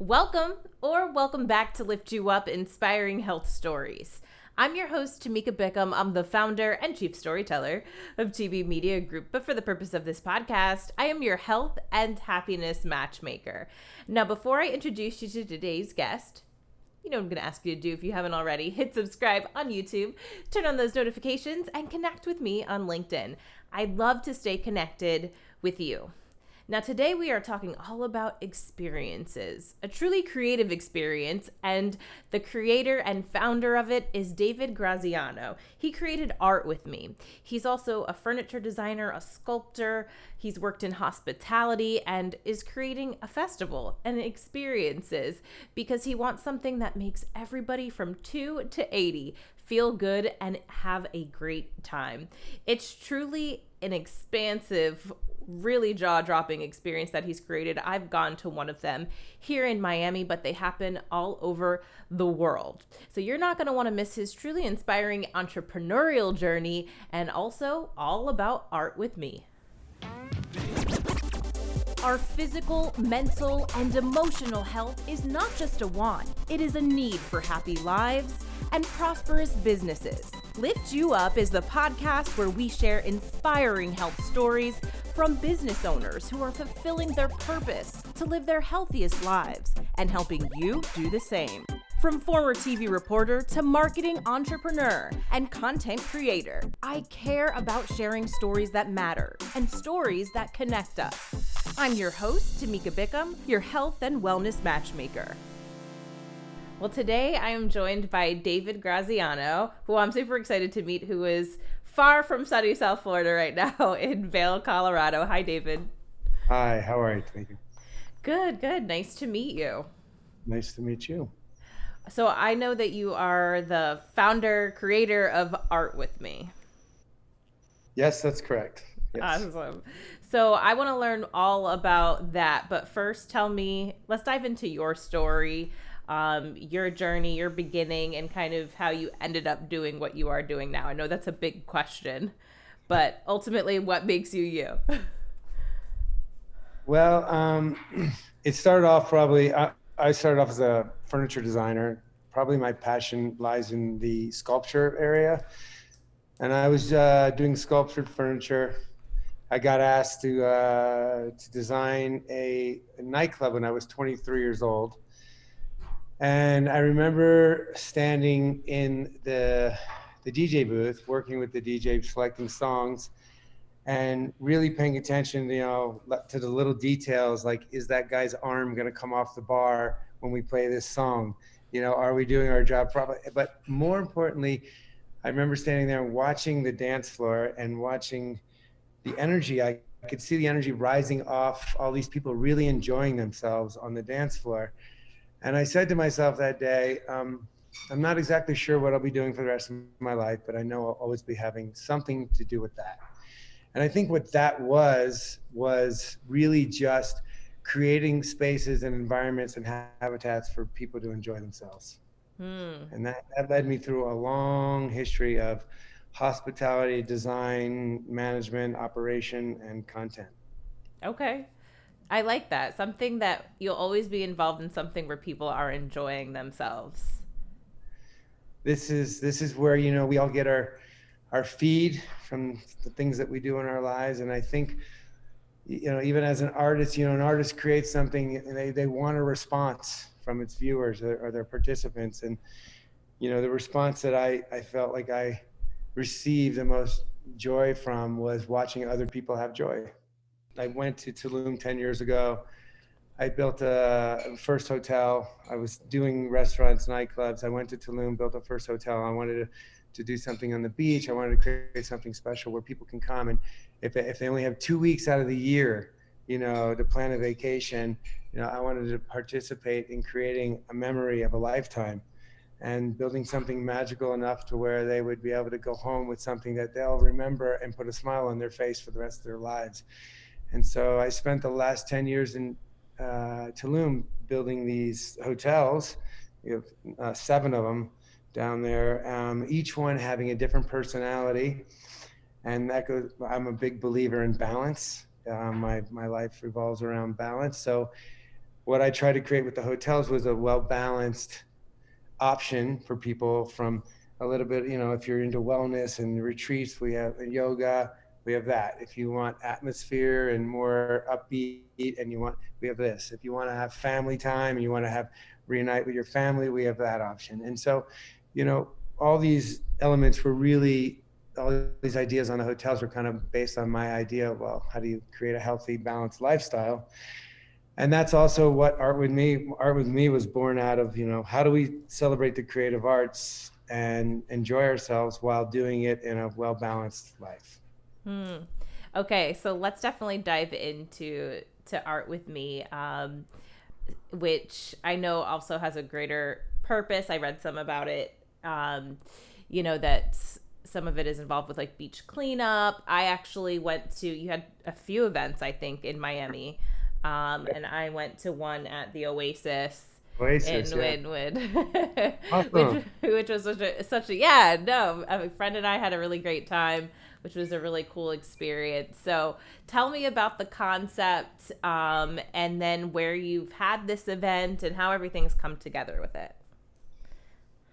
Welcome or welcome back to Lift You Up Inspiring Health Stories. I'm your host, Tamika Bickham. I'm the founder and chief storyteller of TB Media Group. But for the purpose of this podcast, I am your health and happiness matchmaker. Now, before I introduce you to today's guest, you know what I'm going to ask you to do if you haven't already. Hit subscribe on YouTube, turn on those notifications, and connect with me on LinkedIn. I'd love to stay connected with you. Now, today we are talking all about experiences, a truly creative experience, and the creator and founder of it is David Graziano. He created art with me. He's also a furniture designer, a sculptor. He's worked in hospitality and is creating a festival and experiences because he wants something that makes everybody from 2 to 80 feel good and have a great time. It's truly an expansive, really jaw-dropping experience that he's created. I've gone to one of them here in Miami, but they happen all over the world. So you're not going to want to miss his truly inspiring entrepreneurial journey and also all about art with me. Our physical, mental, and emotional health is not just a want. It is a need for happy lives and prosperous businesses. Lift You Up is the podcast where we share inspiring health stories from business owners who are fulfilling their purpose to live their healthiest lives and helping you do the same. From former TV reporter to marketing entrepreneur and content creator, I care about sharing stories that matter and stories that connect us. I'm your host, Tamika Bickham, your health and wellness matchmaker. Well, today I am joined by David Graziano, who I'm super excited to meet, who is far from sunny South Florida right now in Vail, Colorado. Hi, David. Hi, how are you, Tamika? Good. Nice to meet you. Nice to meet you. So I know that you are the founder, creator of Art With Me. Yes, that's correct. Yes. Awesome. So I want to learn all about that. But first, let's dive into your story, your journey, your beginning, and kind of how you ended up doing what you are doing now. I know that's a big question, but ultimately, what makes you you? Well, it started off probably, I started off as a furniture designer. Probably my passion lies in the sculpture area. And I was doing sculptured furniture. I got asked to design a nightclub when I was 23 years old. And I remember standing in the DJ booth, working with the DJ, selecting songs, and really paying attention, to the little details, like, is that guy's arm going to come off the bar when we play this song? Are we doing our job properly? But more importantly, I remember standing there and watching the dance floor and watching the energy. I could see the energy rising off all these people really enjoying themselves on the dance floor. And I said to myself that day, I'm not exactly sure what I'll be doing for the rest of my life, but I know I'll always be having something to do with that. And I think what that was really just creating spaces and environments and habitats for people to enjoy themselves. And that led me through a long history of hospitality, design, management, operation, and content. Okay. I like that. Something that you'll always be involved in, something where people are enjoying themselves. This is where, we all get our feed from the things that we do in our lives. And I think, even as an artist, an artist creates something and they want a response from its viewers or their participants. And, the response that I felt like I received the most joy from was watching other people have joy. I went to Tulum 10 years ago. I built a first hotel. I was doing restaurants, nightclubs. I went to Tulum, built a first hotel. I wanted to do something on the beach. I wanted to create something special where people can come. And if they only have 2 weeks out of the year, to plan a vacation, I wanted to participate in creating a memory of a lifetime and building something magical enough to where they would be able to go home with something that they'll remember and put a smile on their face for the rest of their lives. And so I spent the last 10 years in Tulum building these hotels. We have 7 of them down there, each one having a different personality. And I'm a big believer in balance. My life revolves around balance. So what I tried to create with the hotels was a well-balanced option for people from a little bit, if you're into wellness and retreats, we have yoga, we have that. If you want atmosphere and more upbeat and we have this. If you want to have family time and you want to have reunite with your family, we have that option. And so, all these elements were really, all these ideas on the hotels were kind of based on my idea of, well, how do you create a healthy, balanced lifestyle? And that's also what art with me was born out of. How do we celebrate the creative arts and enjoy ourselves while doing it in a well-balanced life? Hmm. Okay, so let's definitely dive into to art with me, which I know also has a greater purpose. I read some about it. That some of it is involved with like beach cleanup. I actually went to, you had a few events, I think, in Miami. And I went to one at the Oasis in Oasis, yeah. Wynwood, Awesome. which was yeah, no, a friend and I had a really great time, which was a really cool experience. So tell me about the concept, and then where you've had this event and how everything's come together with it.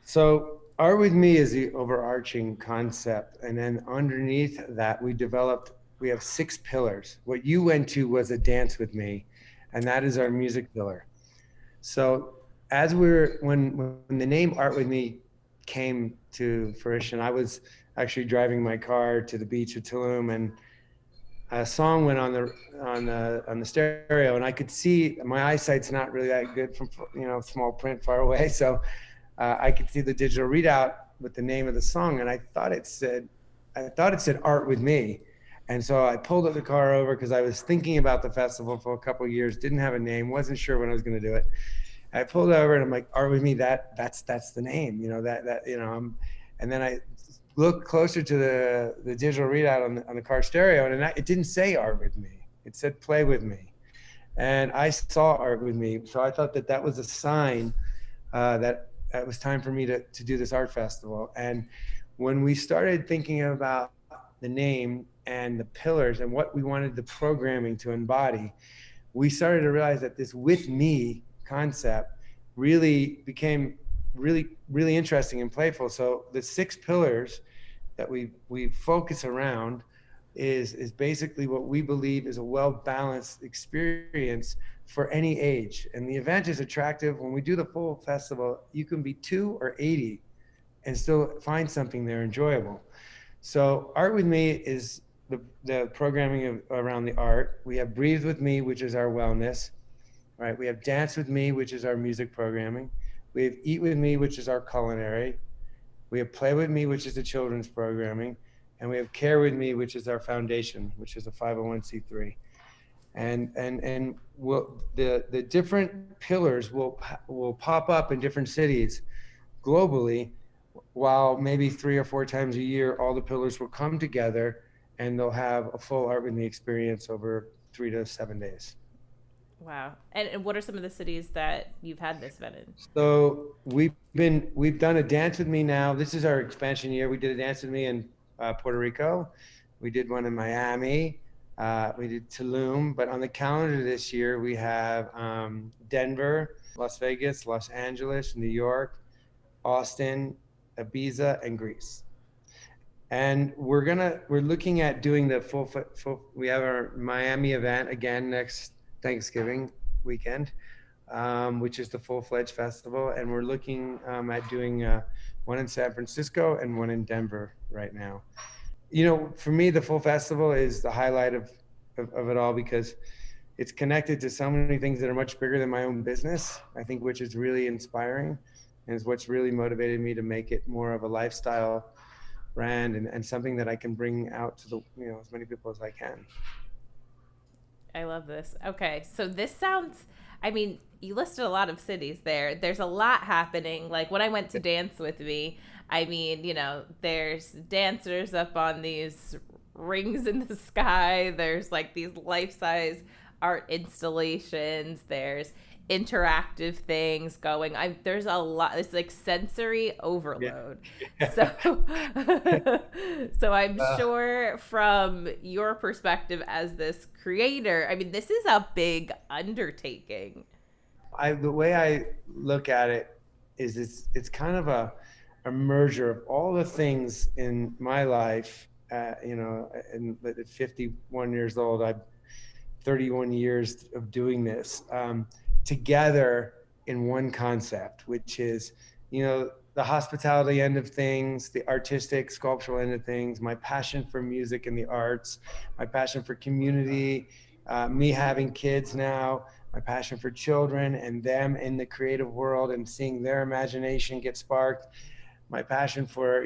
So art with me is the overarching concept. And then underneath that, we have 6 pillars. What you went to was a dance with me, and that is our music pillar. So when the name Art with Me came to fruition, I was actually driving my car to the beach of Tulum, and a song went on the stereo, and I could see, my eyesight's not really that good from small print far away, so I could see the digital readout with the name of the song, and I thought it said Art with Me. And so I pulled up the car over because I was thinking about the festival for a couple of years, didn't have a name, wasn't sure when I was going to do it. I pulled over and I'm like, Art with Me, that's the name, and then I looked closer to the digital readout on the car stereo, and it didn't say Art with Me. It said Play with Me. And I saw Art with Me. So I thought that was a sign that it was time for me to do this art festival. And when we started thinking about the name and the pillars and what we wanted the programming to embody, we started to realize that this with me concept really became really interesting and playful. So the 6 pillars that we focus around is basically what we believe is a well-balanced experience for any age. And the event is attractive. When we do the full festival, you can be 2 or 80 and still find something there enjoyable. So Art with Me is the programming around the art. We have Breathe with Me, which is our wellness, right? We have Dance with Me, which is our music programming. We have Eat with Me, which is our culinary. We have Play with Me, which is the children's programming. And we have Care with Me, which is our foundation, which is a 501c3. And the different pillars will pop up in different cities globally, while maybe 3 or 4 times a year, all the pillars will come together and they'll have a full Art with Me experience over 3 to 7 days. Wow. And what are some of the cities that you've had this event in? So we've done a Dance with Me now. This is our expansion year. We did a Dance with Me in Puerto Rico. We did one in Miami. We did Tulum. But on the calendar this year, we have Denver, Las Vegas, Los Angeles, New York, Austin, Ibiza, and Greece. And we're looking at doing the full. We have our Miami event again next Thanksgiving weekend, which is the full-fledged festival, and we're looking at doing one in San Francisco and one in Denver right now. For me, the full festival is the highlight of it all, because it's connected to so many things that are much bigger than my own business, I think, which is really inspiring, and is what's really motivated me to make it more of a lifestyle brand and something that I can bring out to the as many people as I can. I love this. Okay, so this sounds, I mean, you listed a lot of cities there. There's a lot happening. Like when I went to Dance with Me, I mean, there's dancers up on these rings in the sky. There's like these life-size art installations. There's interactive things going. There's a lot. It's like sensory overload. Yeah. So I'm sure from your perspective as this creator, I mean, this is a big undertaking. the way I look at it is it's kind of a merger of all the things in my life. And at 51 years old, I've 31 years of doing this together in one concept, which is, the hospitality end of things, the artistic, sculptural end of things, my passion for music and the arts, my passion for community, me having kids now, my passion for children and them in the creative world and seeing their imagination get sparked, my passion for,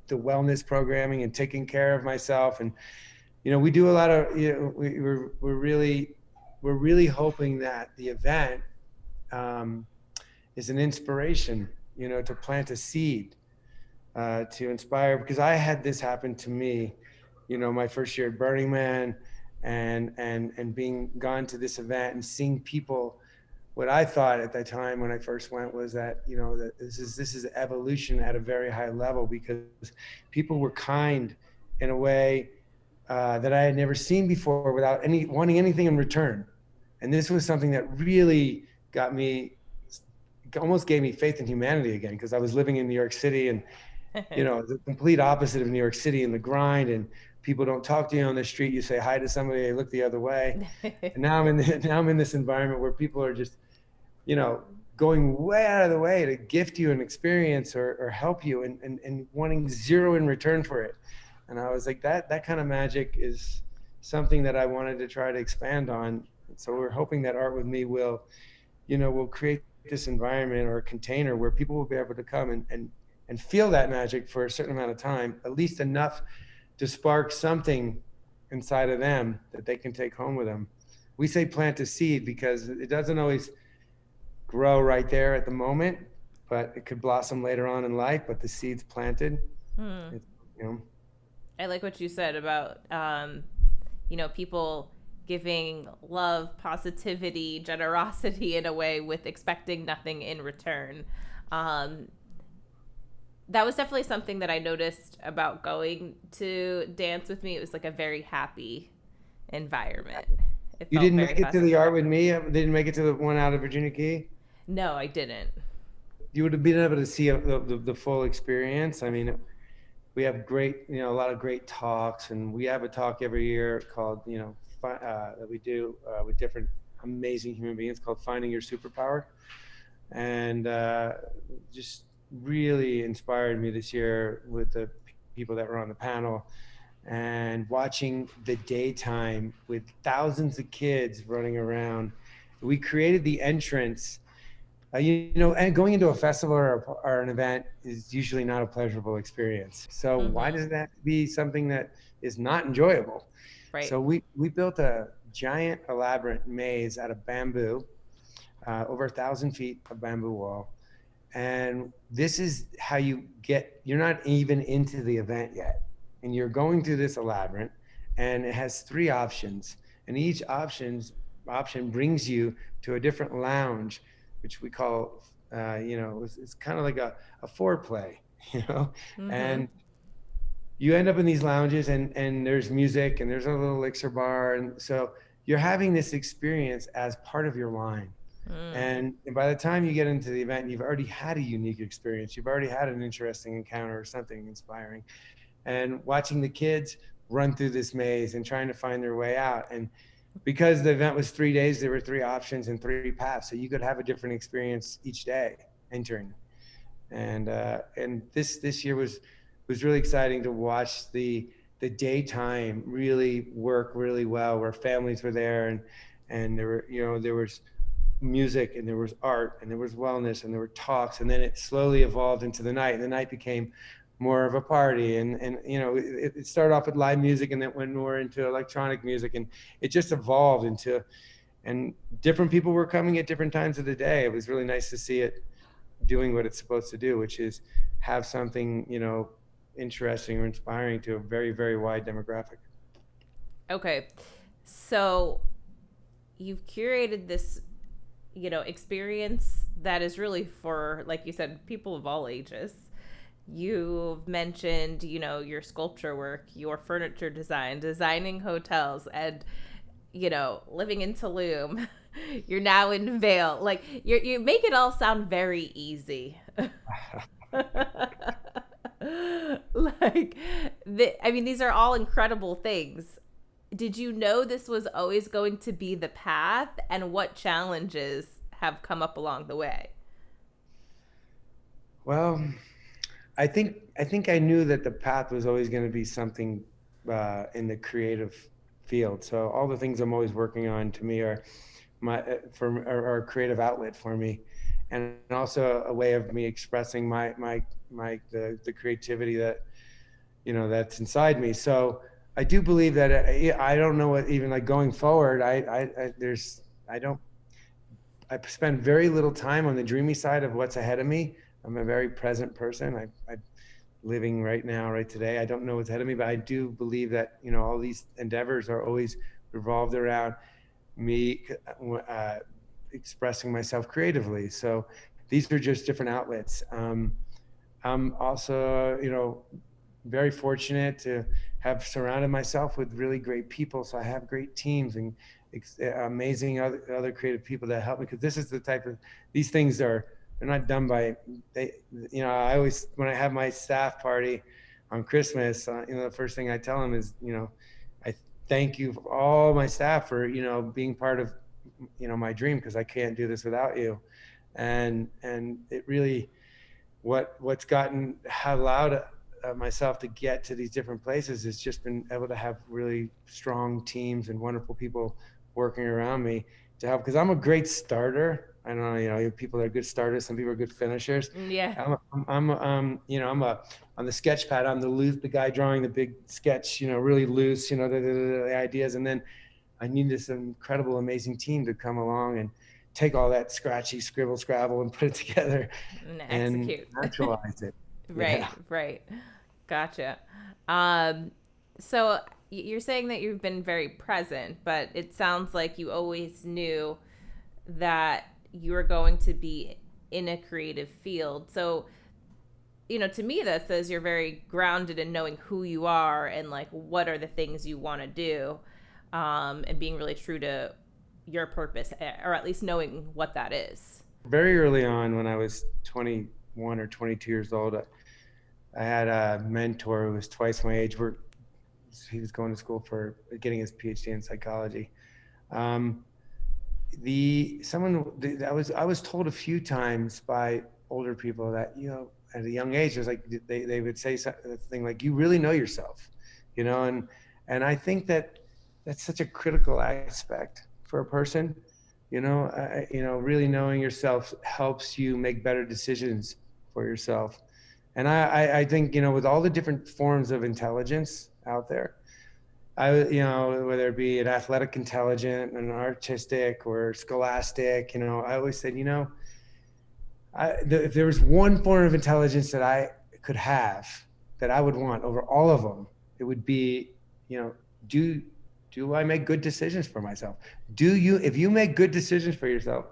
the wellness programming and taking care of myself. And we do a lot of, we're really hoping that the event is an inspiration, to plant a seed, to inspire, because I had this happen to me, my first year at Burning Man, and being gone to this event and seeing people. What I thought at that time when I first went was that, that this is evolution at a very high level, because people were kind in a way that I had never seen before, without wanting anything in return. And this was something that really almost gave me faith in humanity again, because I was living in New York City, and the complete opposite of New York City, in the grind, and people don't talk to you on the street. You say hi to somebody, they look the other way. And now I'm in this environment where people are just, going way out of the way to gift you an experience or help you, and wanting zero in return for it. And I was like, that kind of magic is something that I wanted to try to expand on. So we're hoping that Art With Me will create this environment or a container where people will be able to come and feel that magic for a certain amount of time, at least enough to spark something inside of them that they can take home with them. We say plant a seed because it doesn't always grow right there at the moment, but it could blossom later on in life. But the seed's planted. I like what you said about people giving love, positivity, generosity in a way with expecting nothing in return. That was definitely something that I noticed about going to Dance With Me. It was like a very happy environment. You didn't make it to the Art With Me? Didn't make it to the one out of Virginia Key? No, I didn't. You would have been able to see the full experience. I mean, we have a lot of great talks, and we have a talk every year called, that we do with different amazing human beings, called Finding Your Superpower. And just really inspired me this year with the people that were on the panel, and watching the daytime with thousands of kids running around. We created the entrance. And going into a festival or an event is usually not a pleasurable experience. So why does that be something that is not enjoyable? Right. So we built a giant, elaborate maze out of bamboo, over 1,000 feet of bamboo wall. And this is how you're not even into the event yet. And you're going through this labyrinth, and it has 3 options. And each option brings you to a different lounge, which we call, it's kind of like a foreplay, and you end up in these lounges, and there's music, and there's a little elixir bar. And so you're having this experience as part of your line. And by the time you get into the event, you've already had a unique experience. You've already had an interesting encounter or something inspiring. And watching the kids run through this maze and trying to find their way out. And because the event was 3 days, there were 3 options and 3 paths. So you could have a different experience each day entering. And this year was really exciting to watch the daytime really work really well, where families were there, and there were, there was music, and there was art, and there was wellness, and there were talks. And then it slowly evolved into the night, and the night became more of a party, and it started off with live music, and then went more into electronic music, and it just evolved into, and different people were coming at different times of the day. It was really nice to see it doing what it's supposed to do, which is have something interesting or inspiring to a very, very wide demographic. Okay, so you've curated this experience that is really for, like you said, people of all ages. You've mentioned, your sculpture work, your furniture design, designing hotels, and, living in Tulum, you're now in Vail. Like you make it all sound very easy. Like, I mean, these are all incredible things. Did you know this was always going to be the path, and what challenges have come up along the way? Well, I think I knew that the path was always going to be something in the creative field. So all the things I'm always working on to me are are a creative outlet for me, and also a way of me expressing the creativity that that's inside me. So I do believe that I don't know what, even like going forward. I don't I spend very little time on the dreamy side of what's ahead of me. I'm a very present person. I living right now, right today. I don't know what's ahead of me, but I do believe that all these endeavors are always revolved around me expressing myself creatively. So these are just different outlets. I'm also, very fortunate to have surrounded myself with really great people. So I have great teams and amazing other creative people that help me, because this is the type of, these things they're not done by, I always, when I have my staff party on Christmas, the first thing I tell them is, I thank you for all my staff for, being part of, my dream, because I can't do this without you. And it really, what's allowed myself to get to these different places has just been able to have really strong teams and wonderful people working around me to help, because I'm a great starter. I don't know, you have people that are good starters, some people are good finishers. Yeah. I'm on the sketch pad, I'm the guy drawing the big sketch, really loose, the ideas, and then I need this incredible, amazing team to come along and take all that scratchy scribble scrabble and put it together And and execute. naturalize it. Right, Yeah. right. Gotcha. Um, so you're saying that you've been very present, but it sounds like you always knew that you were going to be in a creative field. So, to me, that says you're very grounded in knowing who you are and like what are the things you want to do, and being really true to your purpose, or at least knowing what that is. Very early on, when I was 21 or 22 years old, I had a mentor who was twice my age. He was going to school for getting his PhD in psychology. Um, I was told a few times by older people that, at a young age, it was like they would say something like, you really know yourself, and I think that that's such a critical aspect for a person. Really knowing yourself helps you make better decisions for yourself. And I think, with all the different forms of intelligence out there, whether it be an athletic intelligent, an artistic, or scholastic, I always said, if there was one form of intelligence that I could have, that I would want over all of them, it would be, do I make good decisions for myself? If you make good decisions for yourself,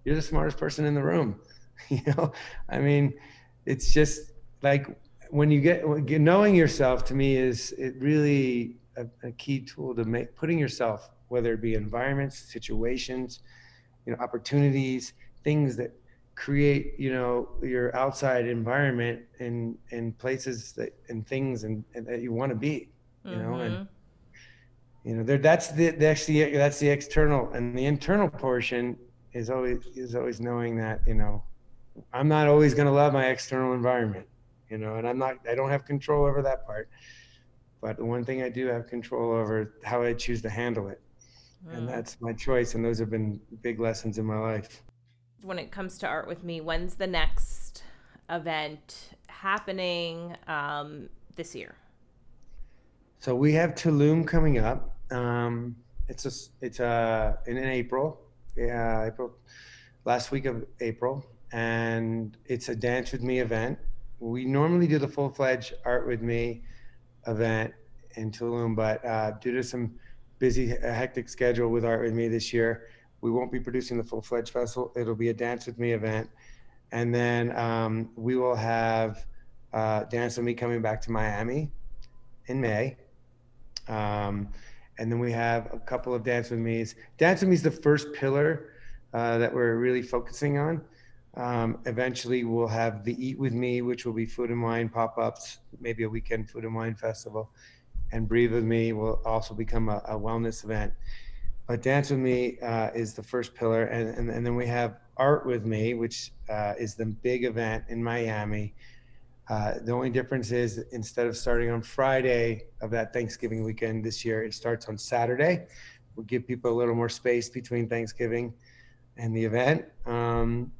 you're the smartest person in the room. I mean, it's just like, when you get knowing yourself, to me, is it really a key tool to putting yourself, whether it be environments, situations, opportunities, things that create, your outside environment and places and things and that you want to be, Mm-hmm. and that's the external, and the internal portion is always knowing that, I'm not always going to love my external environment, and I don't have control over that part. But the one thing I do have control over is how I choose to handle it. And Mm. that's my choice. And those have been big lessons in my life. When it comes to Art With Me, when's the next event happening, this year? So we have Tulum coming up. It's in April, April, last week of April, and it's a Dance With Me event. We normally do the full-fledged Art With Me event in Tulum, but due to some hectic schedule with Art With Me this year, we won't be producing the full-fledged festival. It'll be a Dance With Me event, and then we will have Dance With Me coming back to Miami in May, um, And then we have a couple of Dance With Me's. Dance With Me is the first pillar that we're really focusing on. Eventually, we'll have the Eat With Me, which will be food and wine pop-ups, maybe a weekend food and wine festival. And Breathe With Me will also become a wellness event. But Dance With Me is the first pillar. And then we have Art With Me, which is the big event in Miami. The only difference is instead of starting on Friday of that Thanksgiving weekend this year, it starts on Saturday. We'll give people a little more space between Thanksgiving and the event. And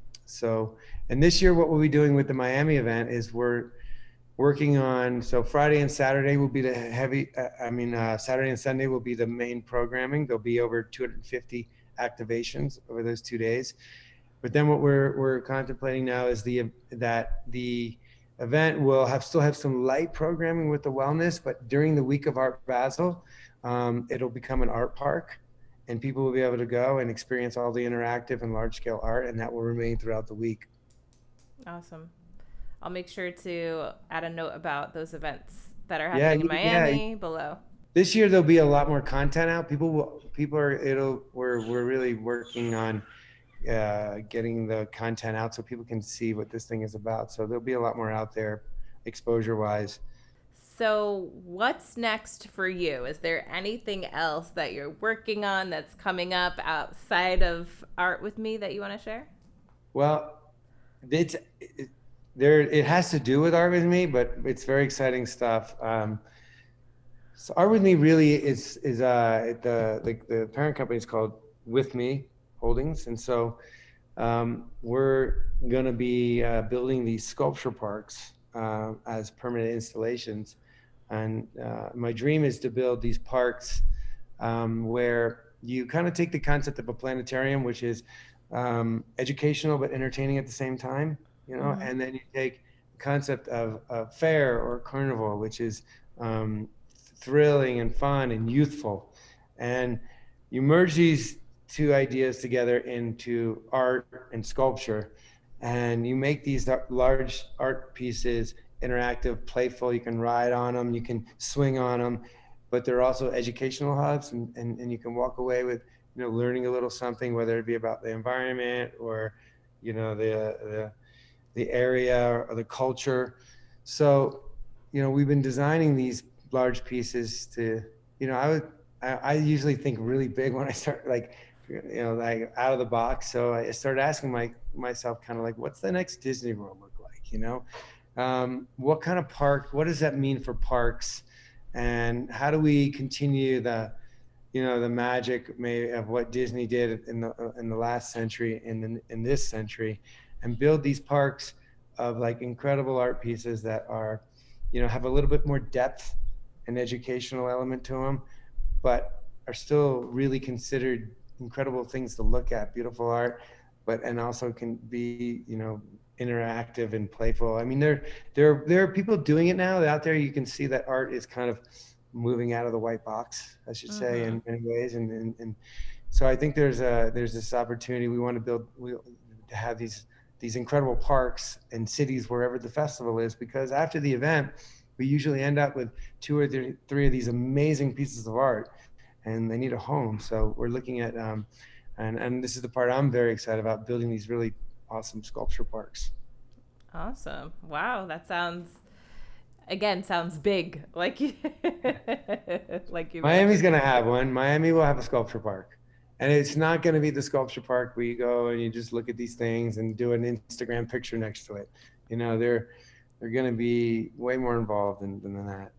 this year, what we'll be doing with the Miami event is we're working on, so Friday and Saturday will be the Saturday and Sunday will be the main programming. There'll be over 250 activations over those 2 days. But then what we're contemplating now is that the event will still have some light programming with the wellness, but during the week of Art Basel, it'll become an art park, and people will be able to go and experience all the interactive and large scale art, and that will remain throughout the week. Awesome. I'll make sure to add a note about those events that are happening in Miami below. This year there'll be a lot more content out. We're really working on getting the content out so people can see what this thing is about. So there'll be a lot more out there exposure wise. So what's next for you? Is there anything else that you're working on that's coming up outside of Art With Me that you want to share? Well, it has to do with Art With Me, but it's very exciting stuff. So Art With Me really is the parent company is called With Me Holdings, and so we're going to be building these sculpture parks as permanent installations. And my dream is to build these parks where you kind of take the concept of a planetarium, which is educational but entertaining at the same time, mm-hmm. And then you take the concept of a fair or a carnival, which is thrilling and fun and youthful, and you merge these two ideas together into art and sculpture, and you make these large art pieces interactive, playful. You can ride on them, you can swing on them, but they're also educational hubs, and you can walk away with learning a little something, whether it be about the environment or the area or the culture. So we've been designing these large pieces to I usually think really big when I start like out of the box. So I started asking myself kind of like, what's the next Disney World look like? What kind of park, what does that mean for parks, and how do we continue the magic of what Disney did in the last century and in this century, and build these parks of like incredible art pieces that are, have a little bit more depth and educational element to them, but are still really considered incredible things to look at, beautiful art, and also can be, interactive and playful. I mean, there are people doing it now out there. You can see that art is kind of moving out of the white box, I should say, in many ways. And so I think there's this opportunity. We want to have these incredible parks and cities wherever the festival is, because after the event, we usually end up with 2 or 3 of these amazing pieces of art, and they need a home. So we're looking at, and this is the part I'm very excited about, building these really awesome sculpture parks. Awesome. Wow. That sounds big. Like you Miami's going to have one. Miami will have a sculpture park, and it's not going to be the sculpture park where you go and you just look at these things and do an Instagram picture next to it. They're going to be way more involved than that.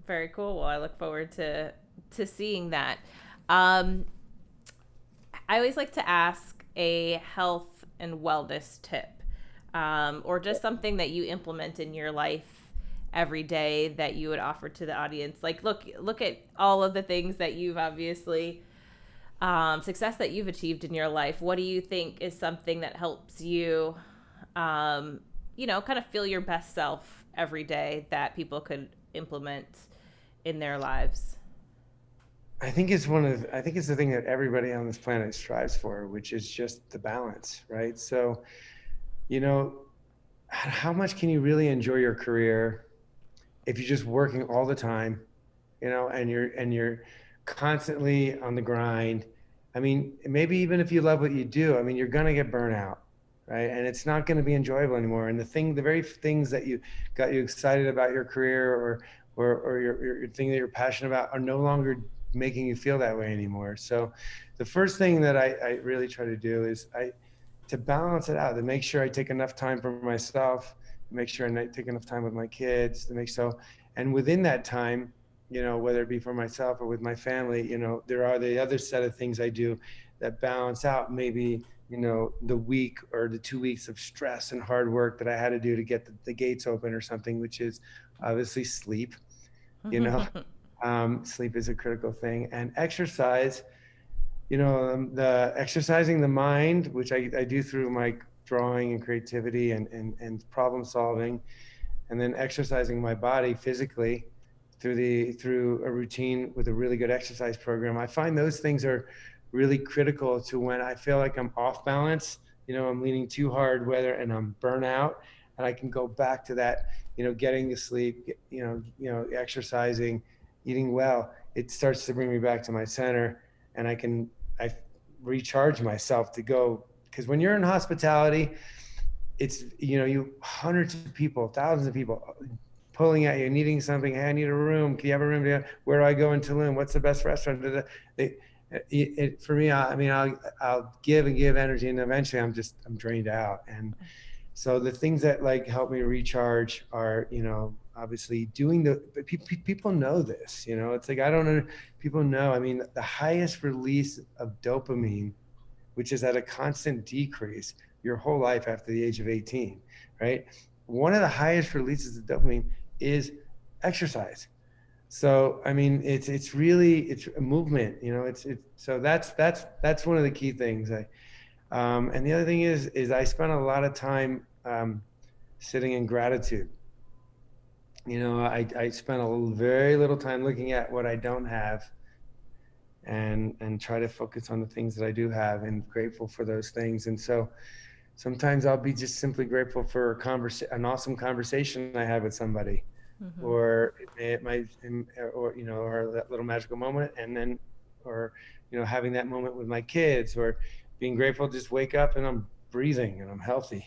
Very cool. Well, I look forward to seeing that. I always like to ask a health and wellness tip, or just something that you implement in your life every day that you would offer to the audience. Like, look at all of the things that you've obviously, success that you've achieved in your life. What do you think is something that helps you, kind of feel your best self every day that people could implement in their lives? I think it's the thing that everybody on this planet strives for, which is just the balance, right? So, how much can you really enjoy your career if you're just working all the time and you're constantly on the grind. I mean, maybe even if you love what you do, I mean, you're gonna get burnout, right? And it's not gonna be enjoyable anymore. And the very things that you got you excited about your career, or your thing that you're passionate about, are no longer making you feel that way anymore. So, the first thing that I really try to do is to balance it out, to make sure I take enough time for myself, to make sure I take enough time with my kids, to make so, and within that time, whether it be for myself or with my family, there are the other set of things I do that balance out maybe, the week or the 2 weeks of stress and hard work that I had to do to get the gates open or something, which is obviously sleep, you know, sleep is a critical thing, and exercise, the exercising the mind, which I do through my drawing and creativity and problem solving, and then exercising my body physically through a routine with a really good exercise program. I find those things are really critical to when I feel like I'm off balance, I'm leaning too hard, whether and I'm burnout, and I can go back to that, getting to sleep, exercising, eating well. It starts to bring me back to my center, and I recharge myself to go, because when you're in hospitality, it's, you hundreds of people, thousands of people pulling at you, needing something. Hey, I need a room. Can you have a room? Where do I go in Tulum? What's the best restaurant? For me, I mean, I'll give and give energy, and eventually I'm drained out. And so the things that like help me recharge are, obviously doing people know this, it's like, I don't know. People know, I mean, the highest release of dopamine, which is at a constant decrease your whole life after the age of 18, right? One of the highest releases of dopamine is exercise. So, I mean, it's really, it's a movement, so that's one of the key things. And the other thing is I spend a lot of time sitting in gratitude. I spend very little time looking at what I don't have, and try to focus on the things that I do have and grateful for those things. And so sometimes I'll be just simply grateful for an awesome conversation I had with somebody, or it might, or that little magical moment, and then, or having that moment with my kids, or being grateful to just wake up and I'm breathing and I'm healthy,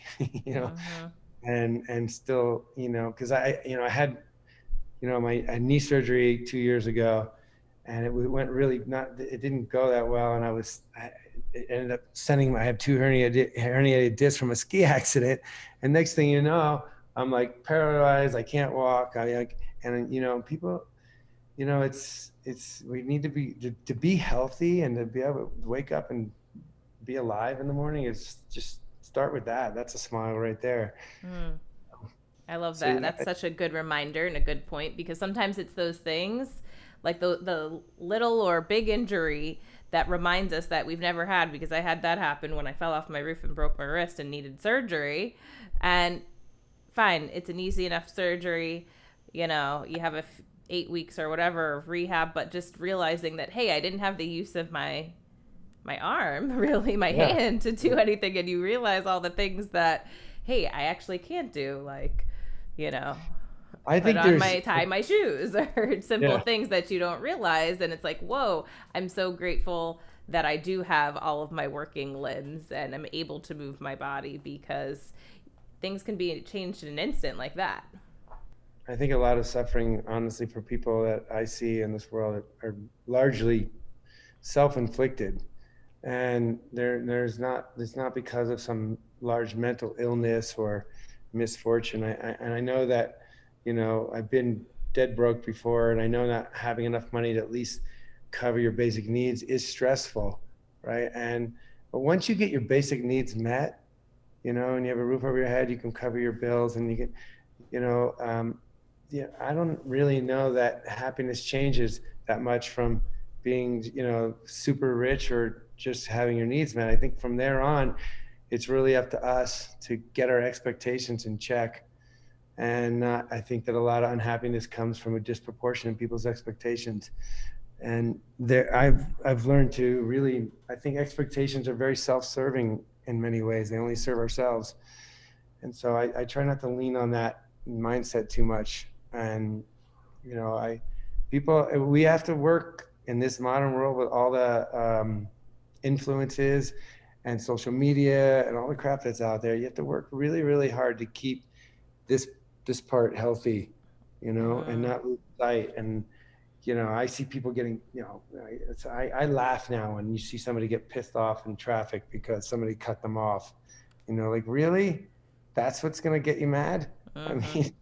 and still, because I had, my knee surgery 2 years ago, and it went really it didn't go that well, and it ended up I have two herniated discs from a ski accident, and next thing you know, I'm like paralyzed. I can't walk. And people, it's we need to be healthy, and to be able to wake up and be alive in the morning is just start with that. That's a smile right there. I love that. So, that's such a good reminder and a good point, because sometimes it's those things like the little or big injury that reminds us that we've never had, because I had that happen when I fell off my roof and broke my wrist and needed surgery. And fine, it's an easy enough surgery. You have 8 weeks or whatever of rehab, but just realizing that, hey, I didn't have the use of my arm, really, my hand, to do anything. And you realize all the things that, hey, I actually can't do, like, I think tie my shoes, or simple things that you don't realize. And it's like, whoa, I'm so grateful that I do have all of my working limbs and I'm able to move my body, because things can be changed in an instant like that. I think a lot of suffering, honestly, for people that I see in this world are largely self-inflicted, and it's not because of some large mental illness or misfortune. And I know that, I've been dead broke before, and I know not having enough money to at least cover your basic needs is stressful, right? But once you get your basic needs met, and you have a roof over your head, you can cover your bills, and you can, I don't really know that happiness changes that much from being, super rich or just having your needs met. I think from there on, it's really up to us to get our expectations in check. And I think that a lot of unhappiness comes from a disproportion in people's expectations. And I've learned to really, I think expectations are very self-serving in many ways. They only serve ourselves. And so I try not to lean on that mindset too much. And, we have to work in this modern world with all the influences and social media and all the crap that's out there. You have to work really, really hard to keep this part healthy, and not lose sight. And I see people getting, I laugh now when you see somebody get pissed off in traffic because somebody cut them off. Like, really? That's what's going to get you mad? I mean,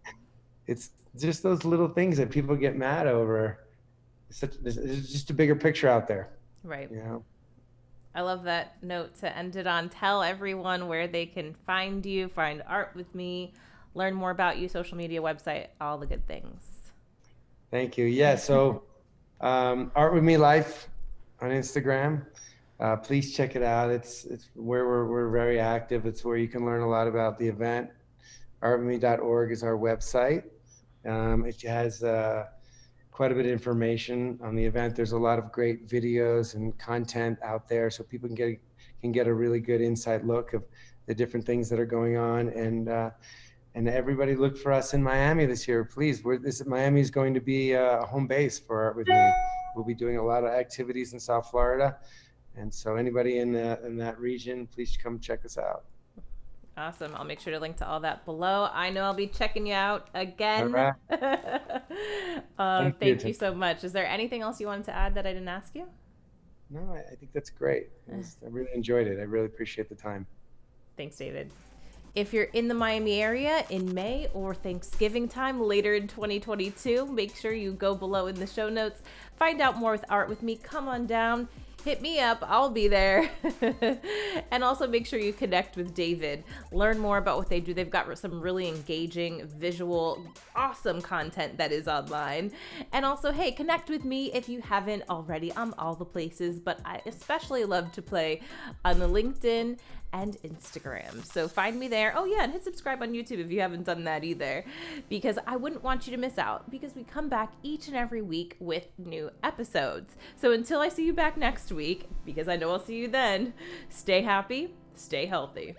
it's just those little things that people get mad over. There's just a bigger picture out there. Right. I love that note to end it on. Tell everyone where they can find you, find Art With Me, learn more about you, social media, website, all the good things. Thank you. Yeah. So Art With Me Life on Instagram. Please check it out. It's where we're very active. It's where you can learn a lot about the event. artwithme.org is our website. It has quite a bit of information on the event. There's a lot of great videos and content out there, so people can get a really good inside look of the different things that are going on. And everybody look for us in Miami this year, please. Miami is going to be a home base for Art With Me. We'll be doing a lot of activities in South Florida, and so anybody in that region, please come check us out. Awesome. I'll make sure to link to all that below. I know I'll be checking you out again. All right. Thank you so much. Is there anything else you wanted to add that I didn't ask you? No, I think that's great. I really enjoyed it. I really appreciate the time. Thanks, David. If you're in the Miami area in May or Thanksgiving time later in 2022, make sure you go below in the show notes. Find out more with Art With Me. Come on down. Hit me up. I'll be there. And also make sure you connect with David. Learn more about what they do. They've got some really engaging, visual, awesome content that is online. And also, hey, connect with me if you haven't already. I'm all the places, but I especially love to play on the LinkedIn and Instagram. So find me there. Oh yeah, and hit subscribe on YouTube if you haven't done that either, because I wouldn't want you to miss out, because we come back each and every week with new episodes. So until I see you back next week, because I know I'll see you then, stay happy, stay healthy.